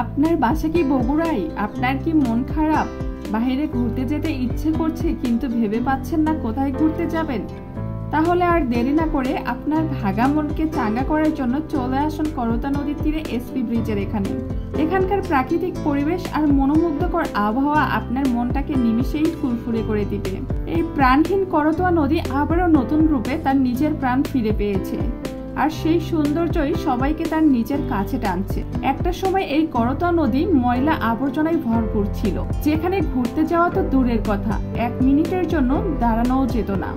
আপনার বাসা কি বগুড়ায়? আপনার কি মন খারাপ? বাইরে ঘুরতে যেতে ইচ্ছে করছে কিন্তু ভেবে পাচ্ছেন না কোথায় ঘুরতে যাবেন? তাহলে আর দেরি না করে আপনার ভাগা মনকে চাঙ্গা করার জন্য চলে আসুন করতা নদীর তীরে এসপি ব্রিজের এখানে। এখানকার প্রাকৃতিক পরিবেশ আর মনোমুগ্ধকর আবহাওয়া আপনার মনটাকে নিমিষেই ফুরফুরে করে দিবে। এই প্রাণহীন করতোয়া নদী আবারও নতুন রূপে তার নিজের প্রাণ ফিরে পেয়েছে, আর সেই সৌন্দর্যই সবাইকে তার নিজের কাছে টানছে। একটা সময় এই করতোয়া নদী ময়লা আবর্জনায় ভরপুর ছিল, যেখানে ঘুরতে যাওয়া তো দূরের কথা, 1 মিনিটের জন্য দাঁড়ানোও যেত না।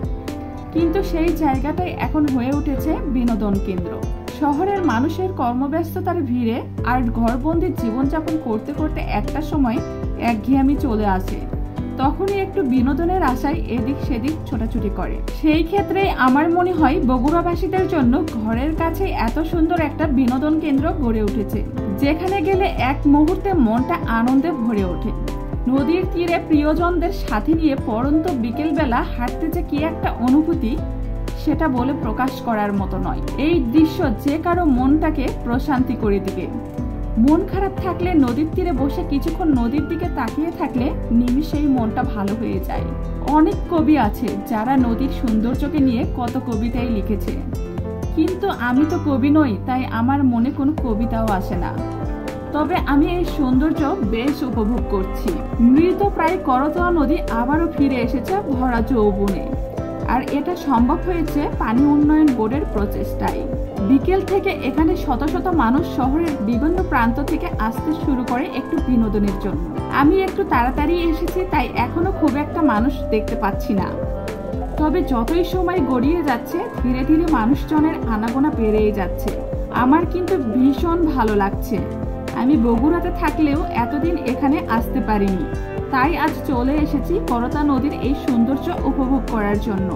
কিন্তু সেই জায়গাটাই এখন হয়ে উঠেছে বিনোদন কেন্দ্র। শহরের মানুষের কর্মব্যস্ততার ভিড়ে আর ঘরবন্দি জীবনযাপন করতে করতে একটা সময় একঘেয়েমি চলে আসে। তখনই একটু বিনোদনের আশায় এদিক সেদিক ছোটাছুটি করে। সেই ক্ষেত্রে আমার মনে হয় বগুড়াবাসীদের জন্য ঘরের কাছে এত সুন্দর একটা বিনোদন কেন্দ্র গড়ে উঠেছে, যেখানে গেলে এক মুহূর্তে মনটা আনন্দে ভরে ওঠে। নদীর তীরে প্রিয়জনদের সাথে নিয়ে পড়ন্ত বিকেলবেলা হাঁটতে যে কি একটা অনুভূতি, সেটা বলে প্রকাশ করার মতো নয়। এই দৃশ্য যে কারো মনটাকে প্রশান্তি করে দিবে। মন খারাপ থাকলে নদীর তীরে বসে কিছুক্ষণ নদীর দিকে তাকিয়ে থাকলে নিমিষেই মনটা ভালো হয়ে যায়। অনেক কবি আছে যারা নদীর সৌন্দর্যকে নিয়ে কত কবিতাই লিখেছে, কিন্তু আমি তো কবি নই, তাই আমার মনে কোনো কবিতাও আসে না। তবে আমি এই সৌন্দর্য বেশ উপভোগ করছি। মৃত প্রায় করতোয়া নদী আবারও ফিরে এসেছে ভরা যৌবনে, আর এটা সম্ভব হয়েছে পানি উন্নয়ন বোর্ডের প্রচেষ্টায়। বিকেল থেকে এখানে শত শত মানুষ শহরের বিভিন্ন প্রান্ত থেকে আসতে শুরু করে একটু বিনোদনের জন্য। আমি একটু তাড়াতাড়ি এসেছি, তাই এখনো খুব একটা মানুষ দেখতে পাচ্ছি না। তবে যতই সময় গড়িয়ে যাচ্ছে ধীরে ধীরে মানুষজনের আনাগোনা বেড়েই যাচ্ছে। আমার কিন্তু ভীষণ ভালো লাগছে। আমি বগুড়াতে থাকলেও এতদিন এখানে আসতে পারিনি, তাই আজ চলে এসেছি করতা নদীর এই সৌন্দর্য উপভোগ করার জন্য।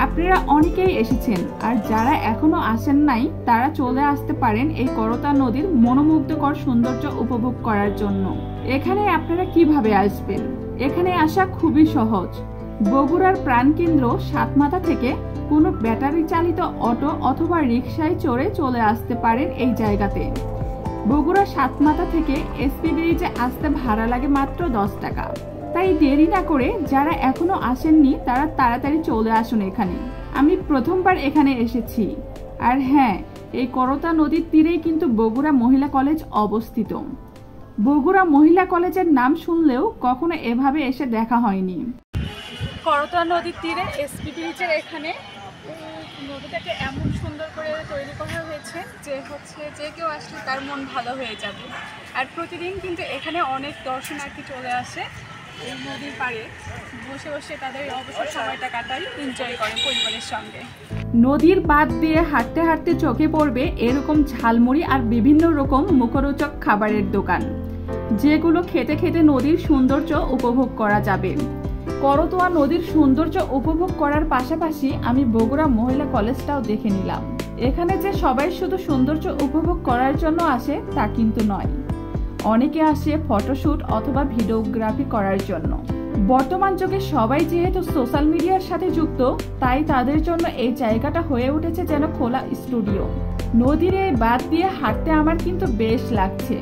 আপনারা অনেকেই এসেছেন, আর যারা এখনো আসেন নাই তারা চলে আসতে পারেন এই করতা নদীর মনোমুগ্ধকর সৌন্দর্য উপভোগ করার জন্য। এখানে আপনারা কিভাবে আসবেন? এখানে আসা খুবই সহজ। বগুড়ার প্রাণকেন্দ্র সাতমাথা থেকে কোনো ব্যাটারি চালিত অটো অথবা রিকশায় চড়ে চলে আসতে পারেন এই জায়গাতে। বগুড়া সাতমাথা থেকে এসপি ব্রিজে আসতে ভাড়া লাগে মাত্র 10 টাকা। তাই দেরি না করে যারা এখনো আসেননি তারা তাড়াতাড়ি চলে আসুন এখানে। আমি প্রথমবার এখানে এসেছি। আর হ্যাঁ, এই করতা নদীর তীরেই কিন্তু বগুড়া মহিলা কলেজ অবস্থিত। বগুড়া মহিলা কলেজের নাম শুনলেও কখনো এভাবে এসে দেখা হয়নি। করতা নদীর তীরে এসপি ব্রিজের এখানে নদীটাকে এমন সুন্দর করে তৈরি করা হয়েছে যে কেউ আসলে তার মন ভালো হয়ে যাবে। আর প্রতিদিন কিন্তু এখানে অনেক দর্শনার্থী চলে আসে, এই নদীর পাড়ে বসে বসে তাদের অবসর সময়টা কাটায়, এনজয় করে পরিবারের সঙ্গে। নদীর বাঁধ দিয়ে হাঁটতে হাঁটতে চোখে পড়বে এরকম ঝালমুড়ি আর বিভিন্ন রকম মুখরোচক খাবারের দোকান, যেগুলো খেতে খেতে নদীর সৌন্দর্য উপভোগ করা যাবে। করতোয়া নদীর সৌন্দর্য উপভোগ করার পাশাপাশি আমি বগুড়া মহিলা কলেজটাও দেখে নিলাম। এখানে যে সবাই শুধু সৌন্দর্য উপভোগ করার জন্য আসে তা কিন্তু নয়, অনেকে আসে ফটোশুট অথবা ভিডিওগ্রাফি করার জন্য। বর্তমান যুগে সবাই যেহেতু সোশ্যাল মিডিয়ার সাথে যুক্ত, তাই তাদের জন্য এই জায়গাটা হয়ে উঠেছে যেন খোলা স্টুডিও। নদীর এই বাঁধ দিয়ে হাঁটতে আমার কিন্তু বেশ লাগছে।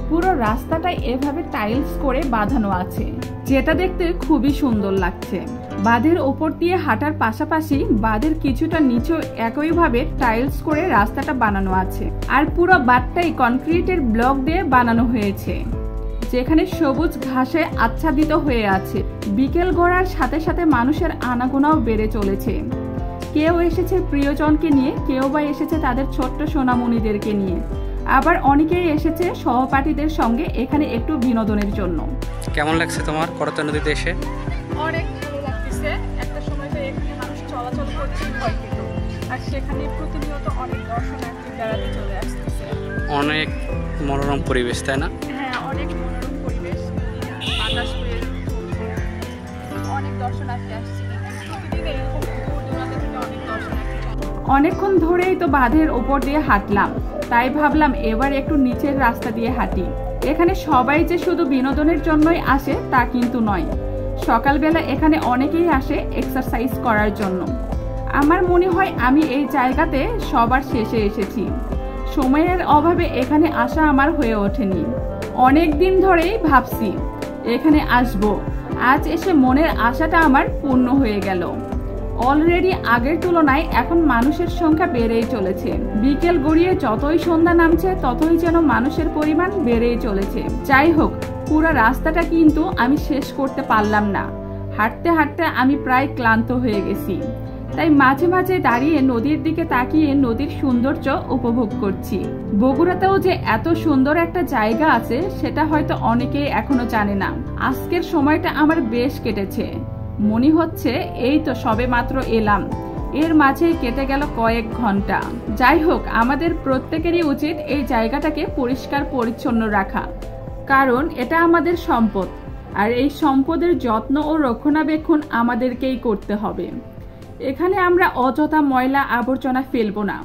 পুরো রাস্তাটাই এভাবে টাইলস করে বাঁধানো আছে, যেটা দেখতে খুবই সুন্দর লাগছে। বাঁধের ওপর দিয়ে হাঁটার পাশাপাশি বাঁধের কিছুটা নিচেও একইভাবে টাইলস করে রাস্তাটা বানানো আছে, আর পুরো বাঁধটাই কনক্রিটের ব্লক দিয়ে বানানো হয়েছে, যেখানে সবুজ ঘাসে আচ্ছাদিত হয়ে আছে। বিকেল গড়ার সাথে সাথে মানুষের আনাগোনাও বেড়ে চলেছে। কেউ এসেছে প্রিয়জনকে নিয়ে, কেউ বা এসেছে তাদের ছোট্ট সোনামণিদেরকে নিয়ে, আবার অনেকেই এসেছে সহপাঠীদের সঙ্গে এখানে একটু বিনোদনের জন্য। কেমন লাগছে তোমার করতা নদীতে এসে? অনেক ভালো লাগতেছে। একটা সময় তো এখানে মানুষ চলাচল করছে ভয় পেত, আর সেখানে প্রতিনিয়ত অনেক দর্শনার্থী বেড়াতে চলে আসতেছে। অনেক মনোরম পরিবেশ, তাই না? হ্যাঁ, অনেক মনোরম পরিবেশ, বাতাস হয়ে অনেক দর্শনার্থী আসছে। প্রতিদিন এরকম দূর দূরান্ত থেকে অনেক দর্শনার্থী। অনেকক্ষণ ধরেই তো বাঁধের ওপর দিয়ে হাঁটলাম, তাই ভাবলাম এবার একটু নিচের রাস্তা দিয়ে হাঁটি। এখানে সবাই যে শুধু বিনোদনের জন্যই আসে তা কিন্তু নয়। সকালবেলা এখানে অনেকেই আসে এক্সারসাইজ করার জন্য। আমার মনে হয় আমি এই জায়গাতে সবার শেষে এসেছি। সময়ের অভাবে এখানে আসা আমার হয়ে ওঠেনি। অনেক দিন ধরেই ভাবছি এখানে আসব, আজ এসে মনের আশাটা আমার পূর্ণ হয়ে গেল। অলরেডি আগের তুলনায় এখন মানুষের সংখ্যা বেড়েই চলেছে। বিকেল গড়িয়ে যতই সন্ধ্যা নামছে ততই যেন মানুষের পরিমাণ বেড়েই চলেছে। যাই হোক, পুরো রাস্তাটা কিন্তু আমি শেষ করতে পারলাম না। হাঁটতে হাঁটতে আমি প্রায় ক্লান্ত হয়ে গেছি, তাই মাঝে মাঝে দাঁড়িয়ে নদীর দিকে তাকিয়ে নদীর সৌন্দর্য উপভোগ করছি। বগুড়াতেও যে এত সুন্দর একটা জায়গা আছে সেটা হয়তো অনেকেই এখনো জানে না। আজকের সময়টা আমার বেশ কেটেছে, মনে হচ্ছে এই তো সবে মাত্র এলাম, এর মাঝে কেটে গেল কয়েক ঘন্টা। যাই হোক, আমাদের প্রত্যেকেরই উচিত এই জায়গাটাকে পরিষ্কার পরিচ্ছন্ন রাখা, কারণ এটা আমাদের সম্পদ, আর এই সম্পদের যত্ন ও রক্ষণাবেক্ষণ আমাদেরকেই করতে হবে। এখানে আমরা অযথা ময়লা আবর্জনা ফেলবো না।